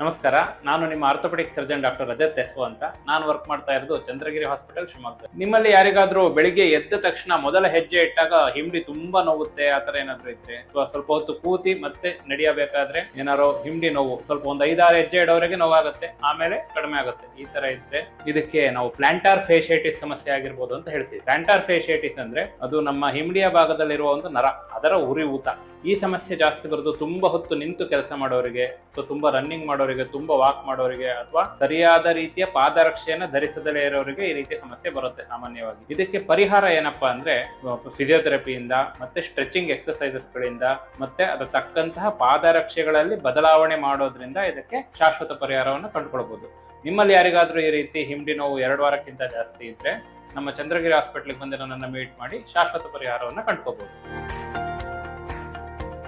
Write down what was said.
ನಮಸ್ಕಾರ, ನಾನು ನಿಮ್ಮ orthopaedic surgeon doctor Rajat SO ಅಂತ. ನಾನು ವರ್ಕ್ ಮಾಡ್ತಾ ಇರೋದು ಚಂದ್ರಗಿರಿ ಹಾಸ್ಪಿಟಲ್, ಶಿವಮೊಗ್ಗ. ನಿಮ್ಮಲ್ಲಿ ಯಾರಿಗಾದ್ರೂ ಬೆಳಿಗ್ಗೆ ಎದ್ದ ತಕ್ಷಣ ಮೊದಲ ಹೆಜ್ಜೆ ಇಟ್ಟಾಗ ಹಿಂಡಿ ತುಂಬಾ ನೋವುತ್ತೆ, ಆತರ ಏನಾದ್ರು ಇದ್ರೆ, ಅಥವಾ ಸ್ವಲ್ಪ ಹೊತ್ತು ಕೂತಿ ಮತ್ತೆ ನಡೆಯಬೇಕಾದ್ರೆ ಏನಾರೋ ಹಿಂಡಿ ನೋವು, ಸ್ವಲ್ಪ ಒಂದು 5-6 ಹೆಜ್ಜೆ ಇಡೋವರೆಗೆ ನೋವಾಗುತ್ತೆ, ಆಮೇಲೆ ಕಡಿಮೆ ಆಗುತ್ತೆ, ಈ ತರ ಇದ್ರೆ ಇದಕ್ಕೆ ನಾವು ಪ್ಲಾಂಟಾರ್ ಫೇಶಿಯೈಟಿಸ್ ಸಮಸ್ಯೆ ಆಗಿರ್ಬೋದು ಅಂತ ಹೇಳ್ತೀವಿ. ಪ್ಲಾಂಟಾರ್ ಫೇಶಿಯೈಟಿಸ್ ಅಂದ್ರೆ ಅದು ನಮ್ಮ ಹಿಂಡಿಯ ಭಾಗದಲ್ಲಿರುವ ಒಂದು ನರ, ಅದರ ಉರಿಯೂತ. ಈ ಸಮಸ್ಯೆ ಜಾಸ್ತಿ ಬರೋದು ತುಂಬಾ ಹೊತ್ತು ನಿಂತು ಕೆಲಸ ಮಾಡೋರಿಗೆ, ಅಥವಾ ತುಂಬಾ ರನ್ನಿಂಗ್ ಮಾಡೋರಿಗೆ, ತುಂಬಾ ವಾಕ್ ಮಾಡೋರಿಗೆ, ಅಥವಾ ಸರಿಯಾದ ರೀತಿಯ ಪಾದರಕ್ಷೆಯನ್ನ ಧರಿಸದಲೇ ಇರೋರಿಗೆ ಈ ರೀತಿಯ ಸಮಸ್ಯೆ ಬರುತ್ತೆ ಸಾಮಾನ್ಯವಾಗಿ. ಇದಕ್ಕೆ ಪರಿಹಾರ ಏನಪ್ಪಾ ಅಂದ್ರೆ ಫಿಸಿಯೋಥೆರಪಿಯಿಂದ, ಮತ್ತೆ ಸ್ಟ್ರೆಚಿಂಗ್ ಎಕ್ಸರ್ಸೈಸಸ್ ಗಳಿಂದ, ಮತ್ತೆ ಅದರ ತಕ್ಕಂತಹ ಪಾದರಕ್ಷೆಗಳಲ್ಲಿ ಬದಲಾವಣೆ ಮಾಡೋದ್ರಿಂದ ಇದಕ್ಕೆ ಶಾಶ್ವತ ಪರಿಹಾರವನ್ನು ಕಂಡುಕೊಳ್ಬಹುದು. ನಿಮ್ಮಲ್ಲಿ ಯಾರಿಗಾದ್ರೂ ಈ ರೀತಿ ಹಿಂಡಿ ನೋವು 2 ವಾರಕ್ಕಿಂತ ಜಾಸ್ತಿ ಇದ್ರೆ ನಮ್ಮ ಚಂದ್ರಗಿರಿ ಹಾಸ್ಪಿಟಲ್ಗೆ ಬಂದು ನನ್ನನ್ನು ಮೀಟ್ ಮಾಡಿ ಶಾಶ್ವತ ಪರಿಹಾರವನ್ನು ಕಂಡುಕೋಬಹುದು.